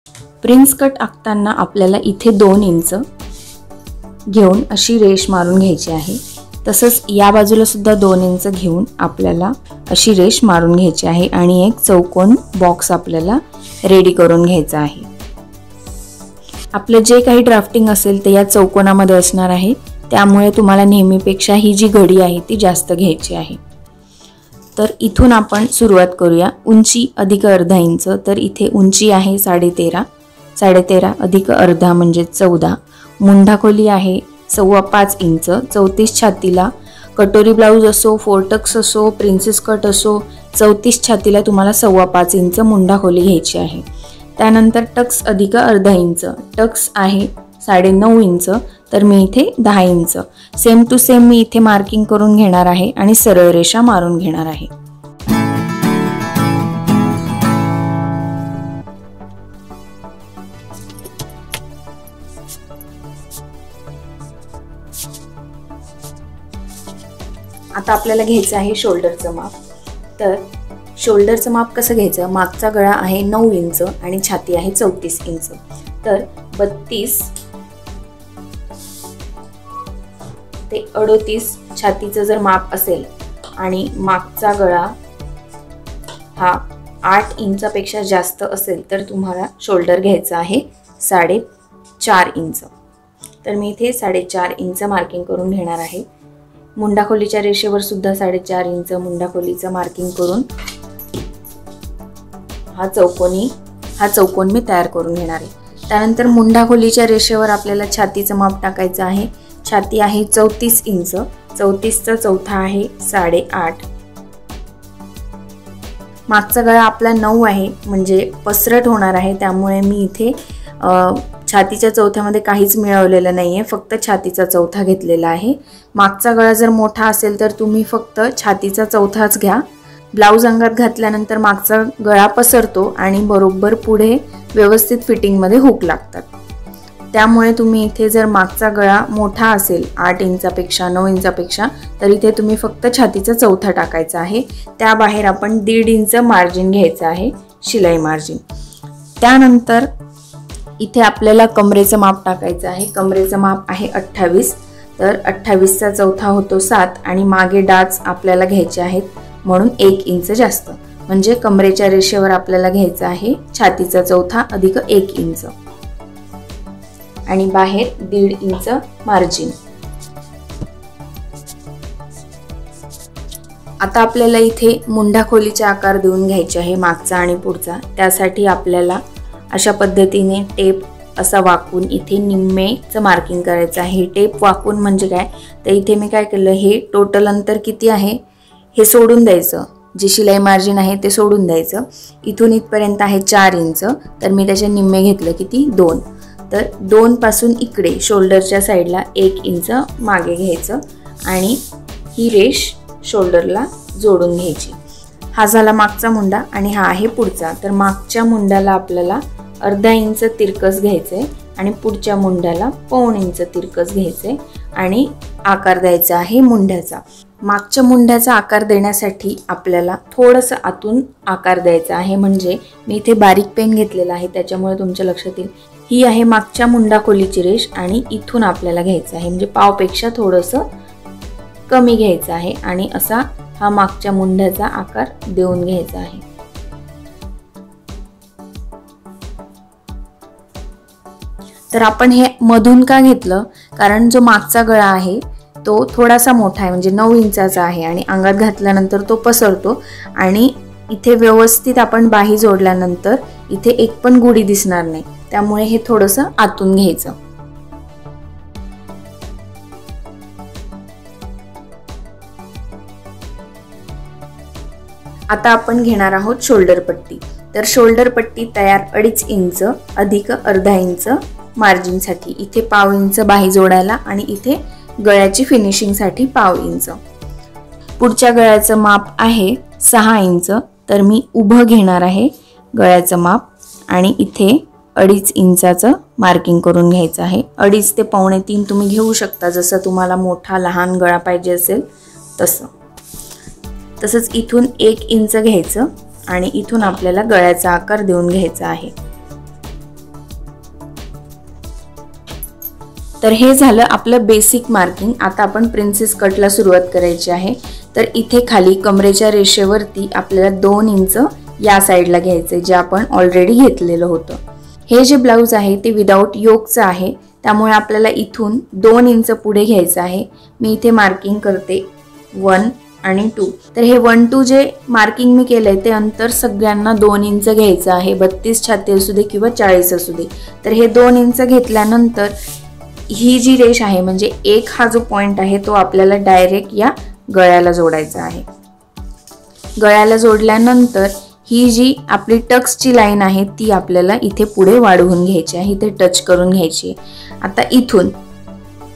Prince cut आखताना आपल्याला इथे 2 inch घेऊन अशी रेष मारून घ्यायची आहे। तसंच या बाजूला सुद्धा 2 इंच घेऊन आपल्याला अशी रेष मारून घ्यायची आहे आणि एक चौकोन बॉक्स आपल्याला रेडी करून घ्यायचा आहे। आपलं जे काही ड्राफ्टिंग असेल ते या चौकोनामध्ये असणार आहे, त्यामुळे तुम्हाला नेहमीपेक्षा ही जी घडी आहे ती जास्त घ्यायची आहे। तर इथून आपण सुरुवात करूया। उंची अधिक अर्धा इंच, तर इथे उंची आहे 13.5, 13.5 अधिक अर्धा म्हणजे 14। मुंढा खोली आहे 5.25 इंच। 34 छातीला कटोरी ब्लाउज असो, फोरटक्स असो, प्रिन्सेस कट असो, 34 छातीला तुम्हाला 5.25 इंच मुंढा खोली घ्यायची आहे। त्यानंतर टक्स अधिक अर्धा इंच, टक्स आहे 9.5 इंच, तर मी इथे 10 इंच सेम टू सेम मी इथे मार्किंग करून घेणार आहे आणि सरळ रेषा मारून घेणार आहे। आता आपल्याला घ्यायचं आहे शोल्डरचं माप। तर शोल्डरचं माप कसं घ्यायचं, मागचा गळा आहे 9 इंच आणि छाती आहे 34 इंच, तर 32 ते 38 छातीचं जर माप असेल आणि मागचा गळा हा 8 इंचापेक्षा जास्त असेल तर तुम्हाला शोल्डर घ्यायचा आहे 4.5 इंच। तर मी इथे 4.5 इंच मार्किंग करून घेणार आहे। मुंडा खोलीच्या रेषेवर सुद्धा 4.5 इंच मुंडा खोलीचं मार्किंग करून हा चौकोन मी तयार करून घेणार आहे। त्यानंतर मुंडा खोलीच्या रेषेवर आपल्याला छातीचं माप टाकायचं आहे। छाती आहे 34 इंच, 34चा चौथा आहे 8.5। मागचा गळा आपला 9 आहे म्हणजे पसरट होणार आहे, त्यामुळे मी इथे छातीच्या चौथ्यामध्ये काहीच मिळवलेलं नाहीये, फक्त छातीचा चौथा घेतलेला आहे। मागचा गळा जर मोठा असेल तर तुम्ही फक्त छातीचा चौथाच घ्या। ब्लाउज अंगात घातल्यानंतर मागचा गळा पसरतो आणि बरोबर पुढे व्यवस्थित फिटिंगमध्ये हुक लागतात, त्यामुळे तुम्ही इथे जर मागचा गळा मोठा असेल 8 इंचापेक्षा 9 इंचापेक्षा तर इथे तुम्ही फक्त छातीचा चौथा टाकायचा आहे। त्याबाहेर आपण 1.5 इंच मार्जिन घ्यायचं आहे, शिलाई मार्जिन। त्यानंतर इथे आपल्याला कमरेचं माप टाकायचं आहे। कमरेचं माप आहे 28, तर 28चा चौथा होतो 7 आणि मागे डाच आपल्याला घ्यायचे आहेत म्हणून 1 इंच जास्त, म्हणजे कमरेच्या रेषेवर आपल्याला घ्यायचं आहे छातीचा चौथा अधिक 1 इंच आणि बाहेर 1.5 इंच मार्जिन। आता आपल्याला इथे मुंढा खोलीचा आकार देऊन घ्यायचे आहे मागचा आणि पुढचा। त्यासाठी आपल्याला अशा पद्धतीने टेप असा वाकून इथे निम्मेचं मार्किंग करायचं आहे। टेप वाकून म्हणजे काय, तर इथे मी काय केलं, हे टोटल अंतर किती आहे हे सोडून द्यायचं, जे शिलाई मार्जिन आहे ते सोडून द्यायचं। इथून इथपर्यंत आहे 4 इंच, तर मी त्याचे निम्मे घेतलं किती 2, तर 2 पासून इकडे शोल्डरच्या साईडला 1 इंच मागे घ्यायचं आणि ही रेष शोल्डरला जोडून घ्यायची। हा झाला मागचा मुंडा आणि हा आहे पुढचा। तर मागच्या मुंड्याला आपल्याला अर्धा इंच तिरकस घ्यायचंय आणि पुढच्या मुंड्याला 1.25 इंच तिरकस घ्यायचंय आणि आकार द्यायचा आहे मुंड्याचा। मागच्या मुंड्याचा आकार देण्यासाठी आपल्याला थोडंसं आतून आकार द्यायचा आहे, म्हणजे मी इथे बारीक पेन घेतलेला आहे त्याच्यामुळे तुमच्या लक्षात येईल। ही आहे मागच्या मुंडा खोलीची रेष आणि इथून आपल्याला घ्यायचं आहे, म्हणजे पावपेक्षा थोडंसं कमी घ्यायचं आहे आणि असा हा मागच्या मुंड्याचा आकार देऊन घ्यायचा आहे। तर आपण हे मधून का घेतलं, कारण जो मागचा गळा आहे तो थोडासा मोठा आहे, म्हणजे 9 इंचाचा आहे आणि अंगात घातल्यानंतर तो पसरतो आणि इथे व्यवस्थित आपण बाही जोडल्यानंतर इथे एक पण गुढी दिसणार नाही, त्यामुळे हे थोडंसं आतून घ्यायचं। आता आपण घेणार आहोत शोल्डर पट्टी। तर शोल्डर पट्टी तयार 2.5 इंच अधिक अर्धा इंच मार्जिन साठी, इथे 1/2 इंच बाही जोडायला आणि इथे गळ्याची फिनिशिंग साठी 1/2 इंच। पुढच्या गळ्याचं माप आहे 6 इंच, तर मी उभं घेणार आहे गळ्याचं माप आणि इथे 2.5 इंचाचं मार्किंग करून घ्यायचं आहे। 2.5 ते 2.25 तुम्ही घेऊ शकता, जसं तुम्हाला मोठा लहान गळा पाहिजे असेल तसं। तसंच इथून 1 इंच घ्यायचं आणि इथून आपल्याला गळ्याचा आकार देऊन घ्यायचा आहे। तर हे झालं आपलं बेसिक मार्किंग। आता आपण प्रिन्सेस कटला सुरुवात करायची आहे। तर इथे खाली कमरेच्या रेषेवरती आपल्याला 2 इंच या साईडला घ्यायचे, जे आपण ऑलरेडी घेतलेलं होतं। हे जे ब्लाउज आहे ते विदाउट योकचं आहे, त्यामुळे आपल्याला इथून 2 इंच पुढे घ्यायचं आहे। मी इथे मार्किंग करते 1 आणि 2। तर हे 1 2 जे मार्किंग मी केलंय ते अंतर सगळ्यांना 2 इंच घ्यायचं आहे, 32 छाती असू दे किंवा 40 असू दे। तर हे 2 इंच घेतल्यानंतर ही जी रेष आहे म्हणजे एक हा जो पॉइंट आहे तो आपल्याला डायरेक्ट या गळ्याला जोडायचा आहे। गळ्याला जोडल्यानंतर ही जी आपली टक्सची लाईन आहे ती आपल्याला इथे पुढे वाढवून घ्यायची आहे, इथे टच करून घ्यायची। आता इथून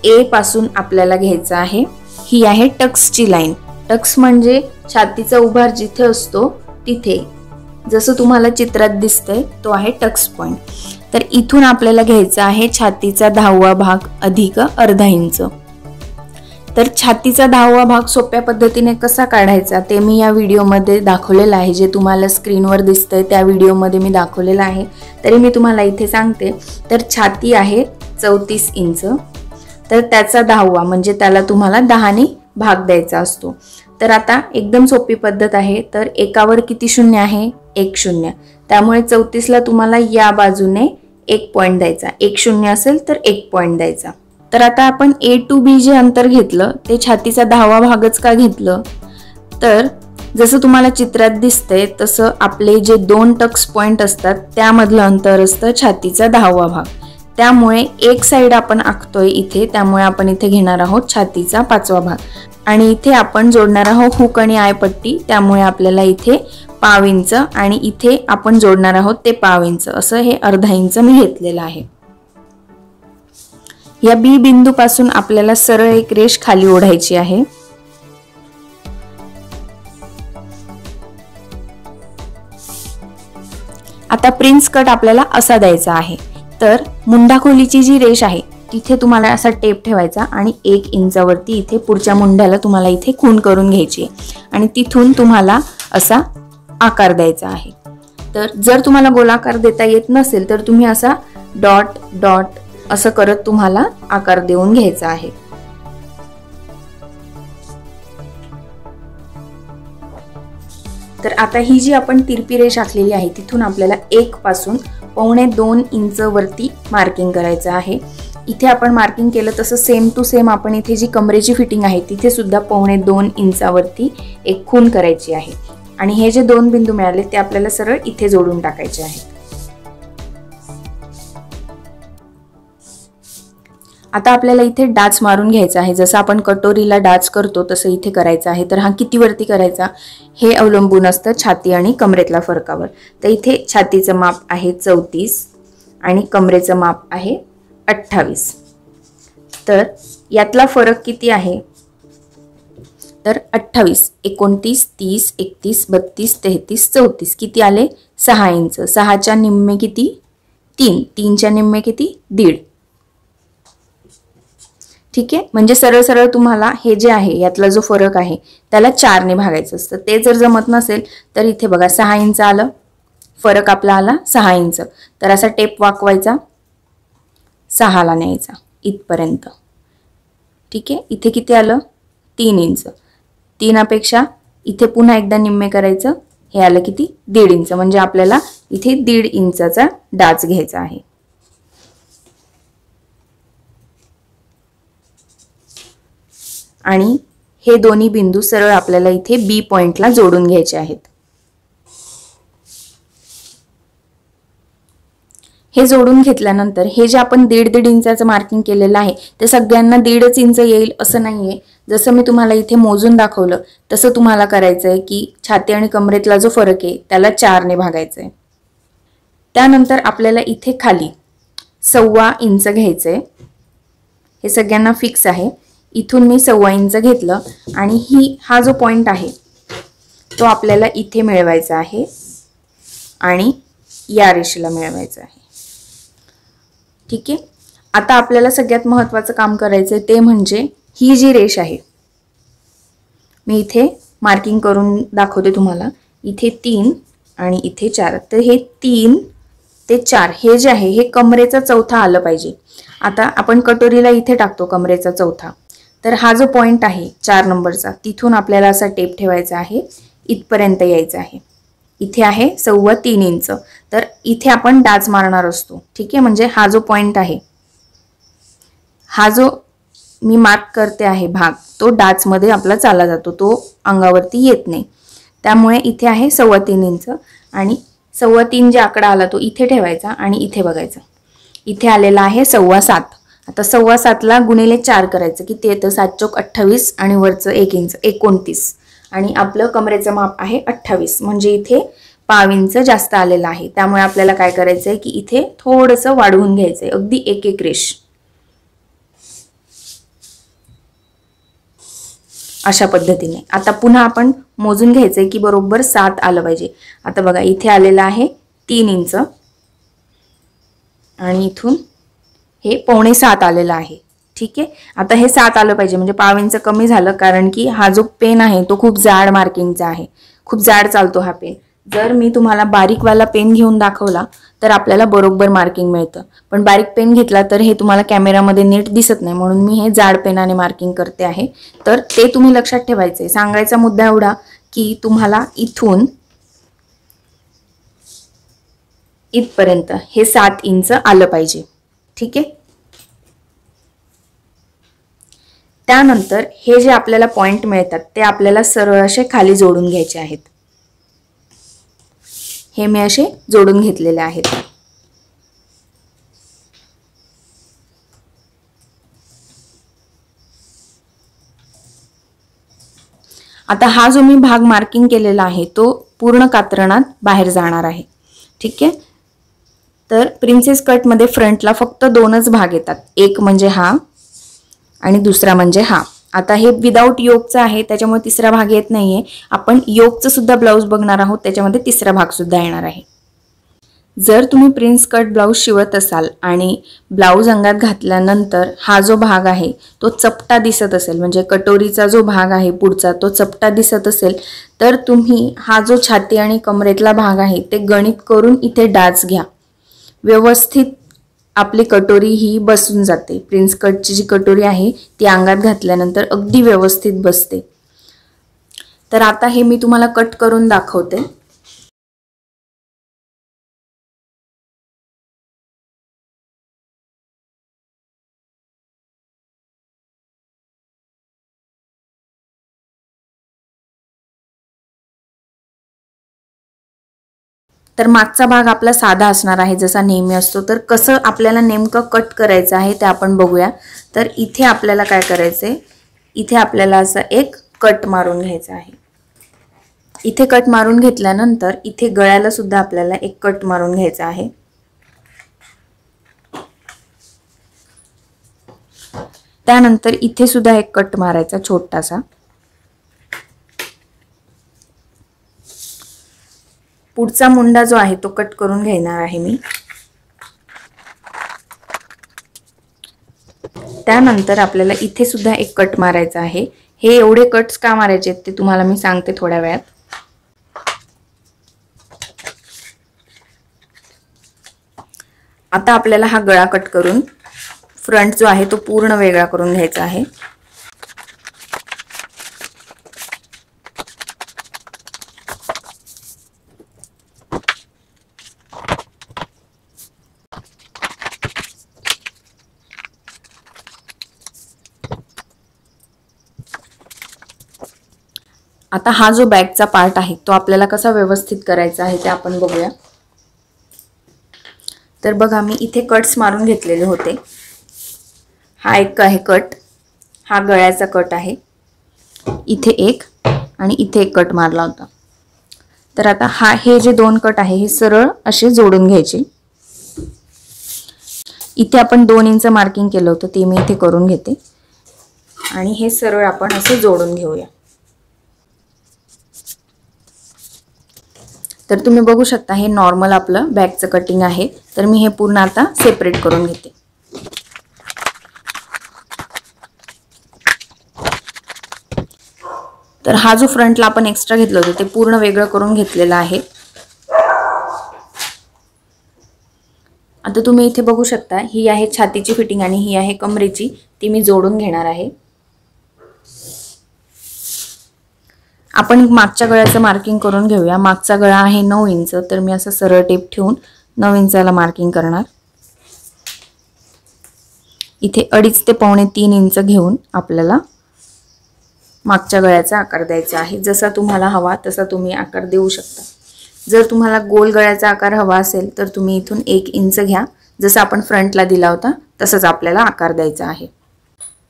ए पासून आपल्याला घ्यायचं आहे, ही आहे टक्सची लाईन। टक्स म्हणजे छातीचा उभार जिथे असतो तिथे, जसं तुम्हाला चित्रात दिसतंय तो आहे टक्स पॉइंट। तर इथून आपल्याला घ्यायचा आहे छातीचा 10वा भाग अधिक अर्धा इंच। तर छातीचा 10वा भाग सोप्या पद्धतीने कसा काढायचा ते मी या व्हिडिओमध्ये दाखवलेलं आहे, जे तुम्हाला स्क्रीनवर दिसतंय त्या व्हिडिओमध्ये मी दाखवलेलं आहे। तरी मी तुम्हाला इथे सांगते। तर छाती आहे 34 इंच, तर त्याचा 10वा म्हणजे त्याला तुम्हाला 10 ने भाग द्यायचा असतो। तर आता एकदम सोपी पद्धत आहे। तर एकावर किती शून्य आहे? 1 शून्य, त्यामुळे 34 ला तुम्हाला या बाजूने 1 पॉइंट द्यायचा, 1 शून्य असेल तर 1 पॉइंट द्यायचा। तर आता आपण A to B जे अंतर घेतलं ते छातीचा 10वा भागच का घेतलं? तर जसं तुम्हाला चित्रात दिसतंय तसं आपले जे 2 टक्स पॉइंट असतात त्यामधलं अंतर असतं छातीचा 10वा भाग। त्यामुळे एक साइड आपण आखतोय इथे, त्यामुळे आपण इथे घेणार आहोत छातीचा 5वा भाग आणि इथे आपण जोडणार आहोत हुक आणि आय पट्टी, त्यामुळे आपल्याला इथे पाव इंच आणि इथे आपण जोडणार आहोत ते पाव इंच, असं हे अर्धा इंच मी घेतलेलं आहे। या बी बिंदू पासून आपल्याला सरळ एक रेष खाली ओढायची आहे। आता प्रिन्स कट आपल्याला असा द्यायचा आहे। तर मुंडा खोलीची जी रेष आहे तिथे तुम्हाला असा टेप ठेवायचा आणि 1 इंचावरती इथे पुढच्या मुंड्याला तुम्हाला इथे खूण करून घ्यायची आणि तिथून तुम्हाला असा आकार द्यायचा आहे। तर जर तुम्हाला गोलाकार देता येत नसेल तर तुम्ही असा डॉट डॉट असं करत तुम्हाला आकार देऊन घ्यायचा आहे। तर आता ही जी आपण तिरपी रेष आखलेली आहे तिथून आपल्याला 1 पासून 1.25 इंच वरती मार्किंग करायचं आहे। इथे आपण मार्किंग केलं तसं सेम टू सेम आपण इथे जी कमरेची फिटिंग आहे तिथे सुद्धा 1.25 इंचावरती एक खूण करायची आहे आणि हे जे 2 बिंदू मिळाले ते आपल्याला सरळ इथे जोडून टाकायचे आहेत। आता आपल्याला इथे डाच मारून घ्यायचा आहे, जसं आपण कटोरीला डाच करतो तसं इथे करायचं आहे। तर हा किती वरती करायचा हे अवलंबून असतं छाती आणि कमरेतल्या फरकावर। तर इथे छातीचं माप आहे 34 आणि कमरेचं माप आहे 28। तर यातला फरक किती आहे? तर 28, 29, 30, 31, 32, 33, 34 किती आले? 6 इंच। 6च्या निम्मे किती? 3, 3च्या निम्मे किती? 1.5। ठीक आहे, म्हणजे सरळ सरळ तुम्हाला हे जे आहे यातला जो फरक आहे त्याला 4 ने भागायचं असतं। ते जर जमत नसेल तर इथे बघा 6 इंच आलं, फरक आपला आला 6 इंच। तर असा टेप वाकवायचा, 6 ला न्यायचा इथपर्यंत। ठीक आहे, इथे किती आलं? 3 इंच। 3 पेक्षा इथे पुन्हा एकदा निम्मे करायचं, हे आलं किती? 1.5 इंच। म्हणजे आपल्याला इथे 1.5 इंचाचा डाच घ्यायचा आहे। आणि हे दोन्ही बिंदू सरळ आपल्याला इथे बी पॉइंटला जोडून घ्यायचे आहेत। हे जोडून घेतल्यानंतर हे जे आपण 1.5 इंचाचं मार्किंग केलेलं आहे ते सगळ्यांना 1.5 इंच येईल असं नाहीये। जसं मी तुम्हाला इथे मोजून दाखवलं तसं तुम्हाला करायचंय की छाती आणि कमरेतला जो फरक आहे त्याला 4 ने भागायचंय। त्यानंतर आपल्याला इथे खाली 1.25 इंच घ्यायचंय, हे सगळ्यांना फिक्स आहे। इथून मी 1.25 इंच घेतलं आणि हा जो पॉइंट आहे तो आपल्याला इथे मिळवायचा आहे आणि या रेषेला मिळवायचा आहे। ठीक आहे, आता आपल्याला सगळ्यात महत्त्वाचं काम करायचं ते म्हणजे ही जी रेष आहे, मी इथे मार्किंग करून दाखवते तुम्हाला। इथे 3 आणि इथे 4, तर हे 3 ते 4 हे जे आहे हे कमरेचं चौथा आलं पाहिजे आता आपण कटोरीला इथे टाकतो कमरेचा चौथा, तर हा जो पॉइंट आहे 4 नंबरचा, तिथून आपल्याला असा टेप ठेवायचा आहे, इथपर्यंत यायचं आहे. इथे आहे 3.25 इंच, तर इथे आपण डाच मारणार असतो. ठीक आहे, म्हणजे हा जो पॉइंट आहे, हा जो मी मार्क करते आहे भाग, तो डाचमध्ये आपला चालला जातो, तो अंगावरती येत नाही. त्यामुळे इथे आहे 3.25 इंच आणि 3.25 जे आकडा आला तो इथे ठेवायचा आणि इथे बघायचा. इथे आलेला आहे 7.25. आता 7.25ला गुणिले 4 करायचं, किती येतं? 7 चौक 28 आणि वरचं 1 इंच 29 आणि आपलं कमरेचं माप आहे 28, म्हणजे इथे 5 इंच जास्त आलेलं आहे. त्यामुळे आपल्याला काय करायचंय की इथे थोडंसं वाढवून घ्यायचंय, अगदी एक एक रेष अशा पद्धतीने. आता पुन्हा आपण मोजून घ्यायचंय की बरोबर 7 आलं पाहिजे. आता बघा इथे आलेलं आहे 3 इंच आणि इथून हे 6.25 आलेलं आहे. ठीक आहे, आता हे 7 आलं पाहिजे, म्हणजे 5 इंच कमी झालं, कारण की हा जो पेन आहे तो खूप जाड मार्किंगचा आहे, खूप जाड चालतो हा पेन. जर मी तुम्हाला बारीकवाला पेन घेऊन दाखवला तर आपल्याला बरोबर मार्किंग मिळतं, पण बारीक पेन घेतला तर हे तुम्हाला कॅमेरामध्ये नीट दिसत नाही, म्हणून मी हे जाड पेनाने मार्किंग करते आहे. तर ते तुम्ही लक्षात ठेवायचे. सांगायचा मुद्दा एवढा की तुम्हाला इथून इथपर्यंत हे 7 इंच आलं पाहिजे. ठीक आहे, त्यानंतर हे जे आपल्याला पॉइंट मिळतात ते आपल्याला सरळ असे खाली जोडून घ्यायचे आहेत. हे मी असे जोडून घेतलेले आहेत. आता हा जो मी भाग मार्किंग केलेला आहे तो पूर्ण कात्रणात बाहेर जाणार आहे. ठीक आहे, तर प्रिन्सेस कटमध्ये फ्रंटला फक्त 2च भाग येतात, एक म्हणजे हा आणि दुसरा म्हणजे हा. आता हे विदाउट योकचं आहे, त्याच्यामुळे तिसरा भाग येत नाहीये. आपण योकचं सुद्धा ब्लाऊज बघणार आहोत, त्याच्यामध्ये तिसरा भाग सुद्धा येणार आहे. जर तुम्ही प्रिन्स कट ब्लाऊज शिवत असाल आणि ब्लाऊज अंगात घातल्यानंतर हा जो भाग आहे तो चपटा दिसत असेल, म्हणजे कटोरीचा जो भाग आहे पुढचा तो चपटा दिसत असेल, तर तुम्ही हा जो छाती आणि कमरेतला भाग आहे ते गणित करून इथे डाच घ्या. व्यवस्थित आपली कटोरी ही बसून जाते. प्रिन्स कटची जी कटोरी आहे ती अंगात घातल्यानंतर अगदी व्यवस्थित बसते. तर आता हे मी तुम्हाला कट करून दाखवते. तर मागचा भाग आपला साधा असणार आहे जसा नेहमी असतो. तर कसं आपल्याला नेमकं कट करायचं आहे ते आपण बघूया. तर इथे आपल्याला काय करायचंय, इथे आपल्याला असं एक कट मारून घ्यायचा आहे. इथे कट मारून घेतल्यानंतर इथे गळ्याला सुद्धा आपल्याला एक कट मारून घ्यायचा आहे. त्यानंतर इथे सुद्धा एक कट मारायचा छोटासा. पुढचा मुंडा जो आहे तो कट करून घेणार आहे मी. त्यानंतर आपल्याला इथे सुद्धा एक कट मारायचा आहे. हे एवढे कट्स का मारायचे ते तुम्हाला मी सांगते थोड्या वेळात. आता आपल्याला हा गळा कट करून फ्रंट जो आहे तो पूर्ण वेगळा करून घ्यायचा आहे. आता हा जो बॅकचा पार्ट आहे तो आपल्याला कसा व्यवस्थित करायचा आहे ते आपण बघूया. तर बघा मी इथे कट्स मारून घेतलेले होते. हा एक आहे कट, हा गळ्याचा कट आहे, इथे एक आणि इथे एक कट मारला होता. तर आता हे जे 2 कट आहे हे सरळ असे जोडून घ्यायचे. इथे आपण 2 इंच मार्किंग केलं होतं ते मी इथे करून घेते आणि हे सरळ आपण असे जोडून घेऊया. तर तुम्ही बघू शकता हे नॉर्मल आपलं बॅकचं कटिंग आहे. तर मी हे पूर्ण आता सेपरेट करून घेते. तर हा जो फ्रंटला आपण एक्स्ट्रा घेतलं होतं ते पूर्ण वेगळं करून घेतलेलं आहे. आता आता तुम्ही इथे बघू शकता, ही आहे छातीची फिटिंग आणि ही आहे कमरेची, ती मी जोडून घेणार आहे. आपण मागच्या गळ्याचं मार्किंग करून घेऊया. मागचा गळा आहे 9 इंच, तर मी असं सरळ टेप ठेवून 9 इंचाला मार्किंग करणार. इथे 2.5 ते 2.25 इंच घेऊन आपल्याला मागच्या गळ्याचा आकार द्यायचा आहे. जसा तुम्हाला हवा तसा तुम्ही आकार देऊ शकता. जर तुम्हाला गोल गळ्याचा आकार हवा असेल तर तुम्ही इथून 1 इंच घ्या. जसं आपण फ्रंटला दिला होता तसंच आपल्याला आकार द्यायचा आहे.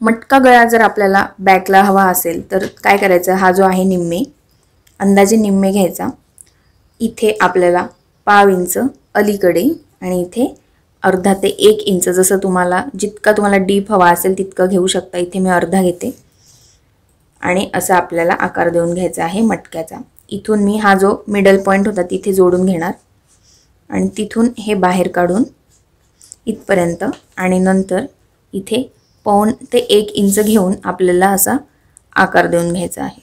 मटका गळा जर आपल्याला बॅकला हवा असेल तर काय करायचं, हा जो आहे निम्मे, अंदाजे निम्मे घ्यायचा. इथे आपल्याला 1/2 इंच अलीकडे आणि इथे अर्धा ते 1 इंच, जसं तुम्हाला जितका तुम्हाला डीप हवा असेल तितकं घेऊ शकता. इथे मी अर्धा घेते आणि असा आपल्याला आकार देऊन घ्यायचा आहे मटक्याचा. इथून मी हा जो मिडल पॉईंट होता तिथे जोडून घेणार आणि तिथून हे बाहेर काढून इथपर्यंत आणि नंतर इथे 1.5 ते 1 इंच घेऊन आपल्याला असा आकार देऊन घ्यायचा आहे.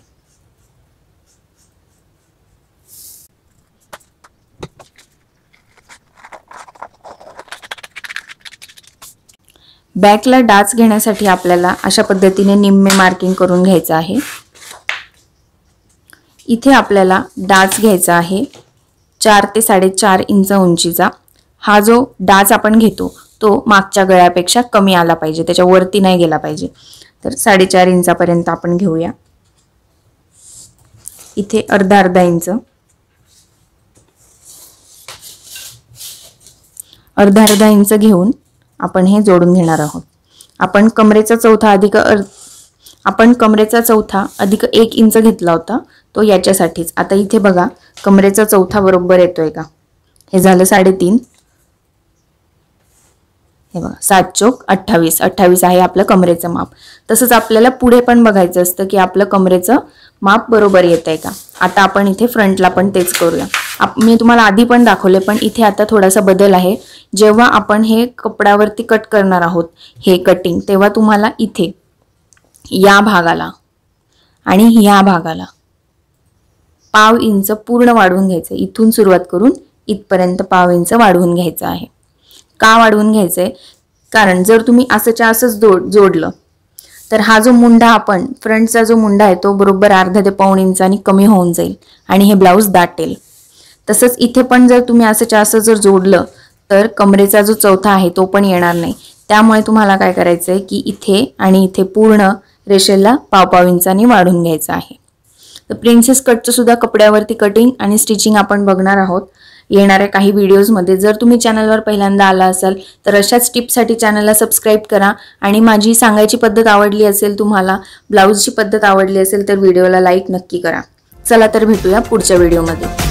बॅकला डाच घेण्यासाठी आपल्याला अशा पद्धतीने निम्मे मार्किंग करून घ्यायचं आहे. इथे आपल्याला डाच घ्यायचा आहे 4 ते 4.5 इंच उंचीचा. हा जो डाच आपण घेतो तो मागच्या गळ्यापेक्षा कमी आला पाहिजे, त्याच्या वरती नाही गेला पाहिजे. तर 4.5 इंचापर्यंत आपण घेऊया. इथे अर्धा इंच, अर्धा इंच घेऊन आपण हे जोडून घेणार आहोत. आपण कमरेचा चौथा अधिक 1 इंच घेतला होता तो याच्यासाठीच. आता इथे बघा कमरेचा चौथा बरोबर येतोय का, हे झालं 3.5. हे बघा 7 चोक 28, 28 आहे आपलं कमरेचं माप. तसंच आपल्याला पुढे पण बघायचं असतं की आपलं कमरेचं माप बरोबर येतंय का. आता आपण इथे फ्रंटला पण तेच करूया. मी तुम्हाला आधी पण दाखवले, पण इथे आता थोडासा बदल आहे. जेव्हा आपण हे कपड्यावरती कट करणार आहोत हे कटिंग, तेव्हा तुम्हाला इथे या भागाला आणि ह्या भागाला 1/2 इंच पूर्ण वाढवून घ्यायचं. इथून सुरुवात करून इथपर्यंत 1/2 इंच वाढवून घ्यायचं आहे. का वाढवून घ्यायचंय, कारण जर तुम्ही असंच्या असंच जोडलं तर हा जो मुंडा, आपण फ्रंटचा जो मुंडा आहे तो बरोबर अर्धा ते 1.5 इंचानी कमी होऊन जाईल आणि हे ब्लाऊज दाटेल. तसंच इथे पण जर तुम्ही असंच्या असं जर जोडलं तर कमरेचा जो चौथा आहे तो पण येणार नाही. त्यामुळे तुम्हाला काय करायचंय की इथे आणि इथे पूर्ण रेषेला 1/2 इंचानी वाढवून घ्यायचं आहे. तर प्रिन्सेस कटचं सुद्धा कपड्यावरती कटिंग आणि स्टिचिंग आपण बघणार आहोत येणाऱ्या काही व्हिडिओजमध्ये. जर तुम्ही चॅनलवर पहिल्यांदा आला असाल तर अशाच टिप्ससाठी चॅनलला सबस्क्राईब करा. आणि माझी सांगायची पद्धत आवडली असेल, तुम्हाला ब्लाऊजची पद्धत आवडली असेल तर व्हिडिओला लाईक नक्की करा. चला तर भेटूया पुढच्या व्हिडिओमध्ये.